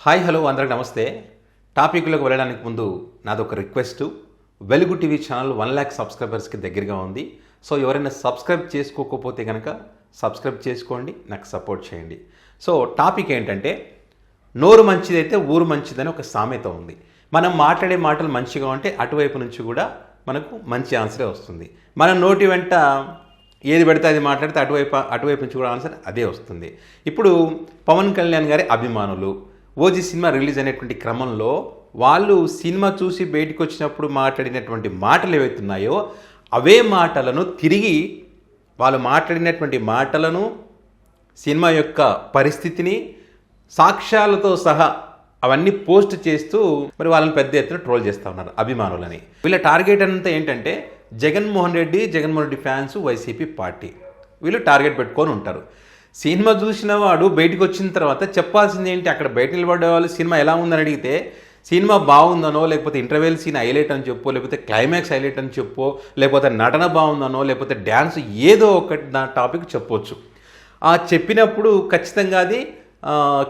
Hi hello అందరికి నమస్తే. టాపిక్లోకి వెళ్ళడానికి ముందు నాదొక రిక్వెస్ట్. వెలుగు టీవీ ఛానల్ 1,00,000 సబ్స్క్రైబర్స్కి దగ్గరగా ఉంది. సో ఎవరైనా సబ్స్క్రైబ్ చేసుకోకపోతే కనుక సబ్స్క్రైబ్ చేసుకోండి, నాకు సపోర్ట్ చేయండి. సో టాపిక్ ఏంటంటే, నోరు మంచిదైతే ఊరు మంచిదని ఒక సామెత ఉంది. మనం మాట్లాడే మాటలు మంచిగా ఉంటే అటువైపు నుంచి కూడా మనకు మంచి ఆన్సరే వస్తుంది. మన నోటి వెంట ఏది పెడితే అది మాట్లాడితే అటువైపు నుంచి కూడా ఆన్సర్ అదే వస్తుంది. ఇప్పుడు పవన్ కళ్యాణ్ గారి అభిమానులు ఓజీ సినిమా రిలీజ్ అయినటువంటి క్రమంలో వాళ్ళు సినిమా చూసి బయటకు వచ్చినప్పుడు మాట్లాడినటువంటి మాటలు ఏవైతున్నాయో అవే మాటలను తిరిగి వాళ్ళు మాట్లాడినటువంటి మాటలను, సినిమా యొక్క పరిస్థితిని, సాక్ష్యాలతో సహా అవన్నీ పోస్ట్ చేస్తూ మరి వాళ్ళని పెద్ద ఎత్తున ట్రోల్ చేస్తూ ఉన్నారు అభిమానులని. వీళ్ళ టార్గెట్ అంతా ఏంటంటే Jaganmohan Reddy fans, YCP party, వీళ్ళు టార్గెట్ పెట్టుకొని ఉంటారు. సినిమా చూసిన వాడు బయటకు వచ్చిన తర్వాత చెప్పాల్సింది ఏంటి? అక్కడ బయట నిలబడే వాళ్ళు సినిమా ఎలా ఉందని అడిగితే సినిమా బాగుందనో, లేకపోతే ఇంటర్వెల్ సీన్ హైలైట్ అని చెప్పో, లేకపోతే క్లైమాక్స్ హైలైట్ అని చెప్పో, లేకపోతే నటన బాగుందనో, లేకపోతే డ్యాన్స్, ఏదో ఒకటి నా టాపిక్ చెప్పొచ్చు. ఆ చెప్పినప్పుడు ఖచ్చితంగా అది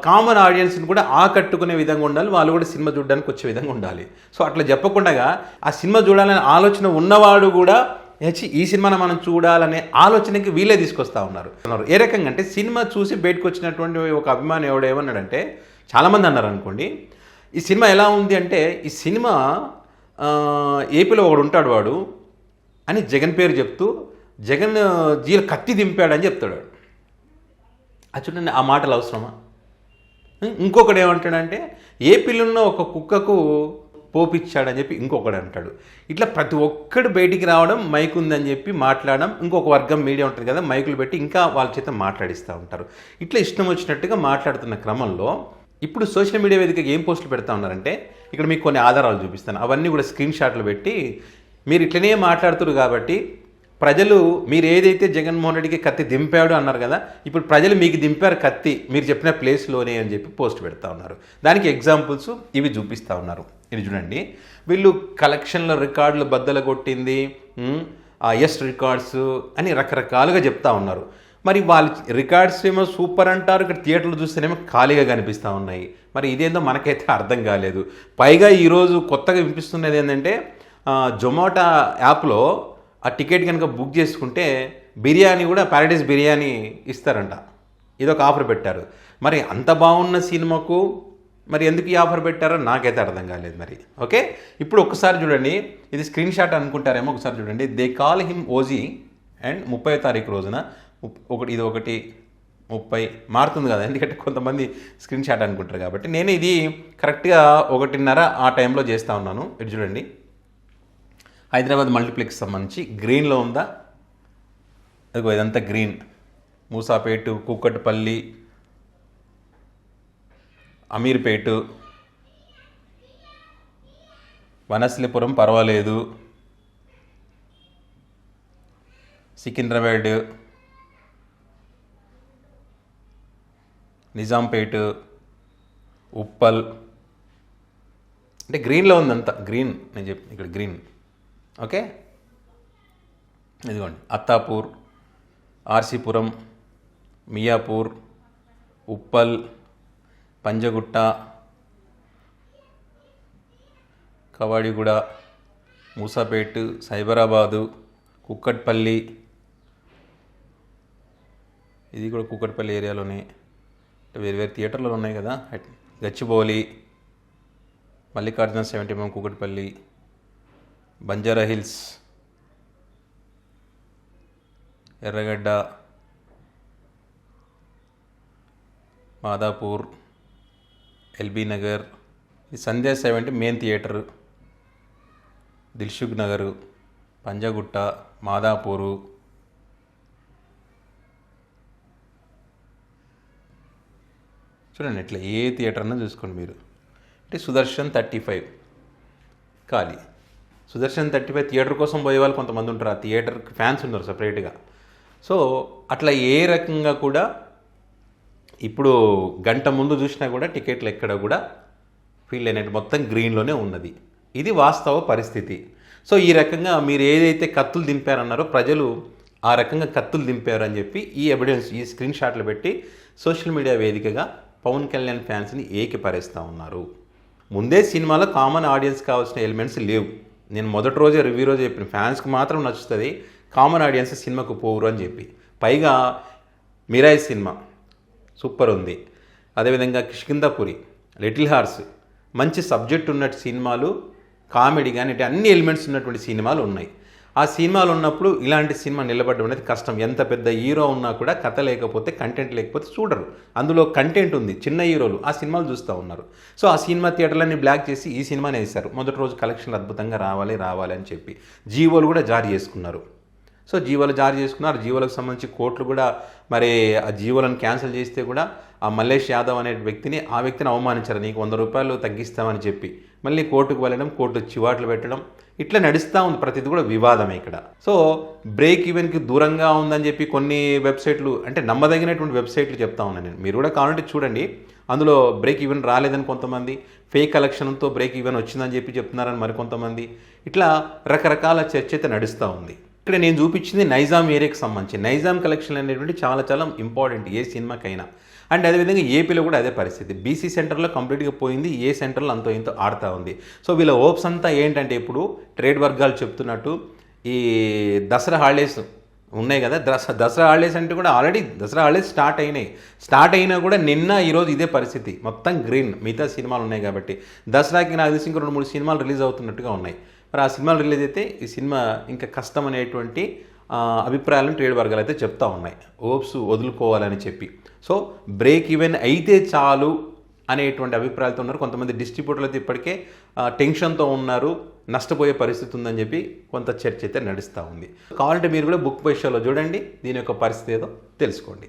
కామన్ ఆడియన్స్ని కూడా ఆకట్టుకునే విధంగా ఉండాలి, వాళ్ళు కూడా సినిమా చూడడానికి వచ్చే విధంగా ఉండాలి. సో అట్లా చెప్పకుండా ఆ సినిమా చూడాలనే ఆలోచన ఉన్నవాడు కూడా ఈ సినిమాను మనం చూడాలనే ఆలోచనకి వీళ్ళే తీసుకొస్తూ ఉన్నారు. ఏ రకంగా అంటే, సినిమా చూసి బయటకు వచ్చినటువంటి ఒక అభిమాని ఎవడు ఏమన్నాడంటే, చాలామంది అన్నారు అనుకోండి, ఈ సినిమా ఎలా ఉంది అంటే, ఈ సినిమా ఏపీలో ఒకడు ఉంటాడు వాడు అని జగన్ పేరు చెప్తూ జగన్ జీల కత్తి దింపాడని చెప్తాడు. అది చూడండి, ఆ మాటలు అవసరమా? ఇంకొకడు ఏమంటాడంటే, ఏపీలో ఉన్న ఒక కుక్కకు పోపిచ్చాడని చెప్పి ఇంకొకడు అంటాడు. ఇట్లా ప్రతి ఒక్కడు బయటికి రావడం, మైక్ ఉందని చెప్పి మాట్లాడడం, ఇంకొక వర్గం మీడియా ఉంటుంది కదా, మైకులు పెట్టి ఇంకా వాళ్ళ చేత మాట్లాడిస్తూ ఉంటారు. ఇట్లా ఇష్టం వచ్చినట్టుగా మాట్లాడుతున్న క్రమంలో ఇప్పుడు సోషల్ మీడియా వేదికగా ఏం పోస్టులు పెడతా ఉన్నారంటే, ఇక్కడ మీకు కొన్ని ఆధారాలు చూపిస్తాను, అవన్నీ కూడా స్క్రీన్ షాట్లు పెట్టి, మీరు ఇట్లనే మాట్లాడుతున్నారు కాబట్టి ప్రజలు, మీరు ఏదైతే జగన్మోహన్ రెడ్డికి కత్తి దింపాడు అన్నారు కదా, ఇప్పుడు ప్రజలు మీకు దింపారు కత్తి మీరు చెప్పిన ప్లేస్లోనే అని చెప్పి పోస్ట్ పెడతా ఉన్నారు. దానికి ఎగ్జాంపుల్స్ ఇవి చూపిస్తూ ఉన్నారు. ఇది చూడండి, వీళ్ళు కలెక్షన్ల రికార్డులు బద్దలు కొట్టింది, ఎస్ రికార్డ్స్ అని రకరకాలుగా చెప్తా ఉన్నారు. మరి వాళ్ళ రికార్డ్స్ ఏమో సూపర్ అంటారు, ఇక్కడ థియేటర్లు చూస్తేనేమో ఖాళీగా కనిపిస్తూ ఉన్నాయి. మరి ఇదేందో మనకైతే అర్థం కాలేదు. పైగా ఈరోజు కొత్తగా వినిపిస్తున్నది ఏంటంటే, జొమాటో యాప్లో ఆ టికెట్ కనుక బుక్ చేసుకుంటే బిర్యానీ కూడా, ప్యారడైస్ బిర్యానీ ఇస్తారంట. ఇదొక ఆఫర్ పెట్టారు. మరి అంత బాగున్న సినిమాకు మరి ఎందుకు ఈ ఆఫర్ పెట్టారో నాకైతే అర్థం కాలేదు. మరి ఓకే, ఇప్పుడు ఒకసారి చూడండి, ఇది స్క్రీన్ షాట్ అనుకుంటారేమో, ఒకసారి చూడండి. They call him OG and 30వ తారీఖు రోజున ఇది 1:30 మారుతుంది కదా, ఎందుకంటే కొంతమంది స్క్రీన్ షాట్ అనుకుంటారు కాబట్టి. నేను ఇది కరెక్ట్గా 1:30 ఆ టైంలో చేస్తూ ఉన్నాను. ఇది చూడండి, హైదరాబాద్ మల్టీప్లెక్స్ సంబంధించి గ్రీన్లో ఉందా, అదిగో ఇదంతా గ్రీన్. మూసాపేటు, కూకట్పల్లి, అమీర్పేటు, వనస్లిపురం పర్వాలేదు, సికింద్రాబాద్, నిజాంపేట, ఉప్పల్, అంటే గ్రీన్లో ఉందంతా. గ్రీన్ నేను చెప్పి ఇక్కడ గ్రీన్. ఓకే, ఇదిగోండి, అత్తాపూర్, ఆర్సీపురం, మియాపూర్, ఉప్పల్, పంజగుట్ట, కవాడిగూడ, మూసాపేట్, సైబరాబాదు, కుక్కట్పల్లి, ఇది కూడా కుక్కట్పల్లి ఏరియాలోనే, వేరు వేరు థియేటర్లు ఉన్నాయి కదా, గచ్చిబౌలి, మల్లికార్జున 70mm కుక్కట్పల్లి, బంజారా హిల్స్, ఎర్రగడ్డ, మాదాపూర్, ఎల్బీ నగర్, ఈ సంధ్యా 70 మెయిన్ థియేటర్, దిల్సుఖ్ నగరు, పంజగుట్ట, మాదాపూరు, చూడండి. ఇట్లా ఏ థియేటర్ అన్నా చూసుకోండి మీరు. అంటే సుదర్శన్ 35 ఖాళీ. సుదర్శన్ 35 థియేటర్ కోసం పోయే వాళ్ళు కొంతమంది ఉంటారు, ఆ థియేటర్కి ఫ్యాన్స్ ఉన్నారు సపరేట్గా. సో అట్లా ఏ రకంగా కూడా ఇప్పుడు గంట ముందు చూసినా కూడా టికెట్లు ఎక్కడ కూడా ఫీల్ అయినట్టు మొత్తం గ్రీన్లోనే ఉన్నది. ఇది వాస్తవ పరిస్థితి. సో ఈ రకంగా మీరు ఏదైతే కత్తులు దింపారన్నారో ప్రజలు ఆ రకంగా కత్తులు దింపారని చెప్పి ఈ ఎవిడెన్స్, ఈ స్క్రీన్ షాట్లు పెట్టి సోషల్ మీడియా వేదికగా పవన్ కళ్యాణ్ ఫ్యాన్స్ని ఏకిపరేస్తూ ఉన్నారు. ముందే సినిమాలో కామన్ ఆడియన్స్ కావాల్సిన ఎలిమెంట్స్ లేవు. నేను మొదటి రోజే రివ్యూ రోజే చెప్పిన ఫ్యాన్స్కి మాత్రం నచ్చుతుంది, కామన్ ఆడియన్స్ సినిమాకు పోరు అని చెప్పి. పైగా మిరాయి సినిమా సూపర్ ఉంది, అదేవిధంగా కిష్కిందాపురి, లిటిల్ హార్స్ మంచి సబ్జెక్ట్ ఉన్నట్టు సినిమాలు, కామెడీ కానీ అంటే అన్ని ఎలిమెంట్స్ ఉన్నటువంటి సినిమాలు ఉన్నాయి. ఆ సినిమాలు ఉన్నప్పుడు ఇలాంటి సినిమా నిలబడడం అనేది కష్టం. ఎంత పెద్ద హీరో ఉన్నా కూడా కథ లేకపోతే, కంటెంట్ లేకపోతే చూడరు. అందులో కంటెంట్ ఉంది, చిన్న హీరోలు ఆ సినిమాలు చూస్తూ ఉన్నారు. సో ఆ సినిమా థియేటర్లన్నీ బ్లాక్ చేసి ఈ సినిమాని వేశారు. మొదటి రోజు కలెక్షన్లు అద్భుతంగా రావాలి అని చెప్పి జీవోలు కూడా జారీ చేసుకున్నారు. సో జీవోలు జారీ చేసుకున్నారు. జీవోలకు సంబంధించి కోర్టులు కూడా మరి ఆ జీవోలను క్యాన్సిల్ చేస్తే కూడా ఆ మల్లేష్ యాదవ్ అనే వ్యక్తిని అవమానించారు. నీకు 100 రూపాయలు తగ్గిస్తామని చెప్పి మళ్ళీ కోర్టుకు వెళ్ళడం, కోర్టు చివాట్లు పెట్టడం, ఇట్లా నడుస్తూ ఉంది. ప్రతిది కూడా వివాదమే ఇక్కడ. సో బ్రేక్ ఈవెన్కి దూరంగా ఉందని చెప్పి కొన్ని వెబ్సైట్లు, అంటే నమ్మదగినటువంటి వెబ్సైట్లు చెప్తా ఉన్నాను నేను. మీరు కూడా కావాలంటే చూడండి. అందులో బ్రేక్ ఈవెన్ రాలేదని కొంతమంది, ఫేక్ కలెక్షన్తో బ్రేక్ ఈవెన్ వచ్చిందని చెప్పి చెప్తున్నారని మరికొంతమంది, ఇట్లా రకరకాల చర్చ అయితే నడుస్తూ ఉంది. ఇక్కడ నేను చూపించింది నైజాం ఏరియాకి సంబంధించి. నైజాం కలెక్షన్ అనేటువంటి చాలా చాలా ఇంపార్టెంట్ ఏ సినిమాకైనా. అండ్ అదేవిధంగా ఏపీలో కూడా అదే పరిస్థితి. బీసీ సెంటర్లో కంప్లీట్గా పోయింది, ఏ సెంటర్లో అంతో ఇంతో ఆడుతూ ఉంది. సో వీళ్ళ హోప్స్ అంతా ఏంటంటే ఇప్పుడు ట్రేడ్ వర్గాలు చెప్తున్నట్టు ఈ దసరా హాలిడేస్ ఉన్నాయి కదా, దసరా హాలిడేస్ అంటే కూడా ఆల్రెడీ దసరా హాలిడేస్ స్టార్ట్ అయినా కూడా నిన్న ఈరోజు ఇదే పరిస్థితి. మొత్తం గ్రీన్, మిగతా సినిమాలు ఉన్నాయి కాబట్టి దసరాకి నాకు తెలిసి ఇంకో 2-3 సినిమాలు రిలీజ్ అవుతున్నట్టుగా ఉన్నాయి. మరి ఆ సినిమాలు రిలీజ్ అయితే ఈ సినిమా ఇంకా కష్టం అనేటువంటి అభిప్రాయాలను ట్రేడ్ వర్గాలు అయితే చెప్తా ఉన్నాయి, హోప్స్ వదులుకోవాలని చెప్పి. సో బ్రేక్ ఈవెన్ అయితే చాలు అనేటువంటి అభిప్రాయాలతో ఉన్నారు. కొంతమంది డిస్ట్రిబ్యూటర్లు అయితే ఇప్పటికే టెన్షన్తో ఉన్నారు, నష్టపోయే పరిస్థితి ఉందని చెప్పి కొంత చర్చ అయితే నడుస్తూ ఉంది. కావాలంటే మీరు కూడా బుక్ బై షోలో చూడండి, దీని యొక్క పరిస్థితి ఏదో తెలుసుకోండి.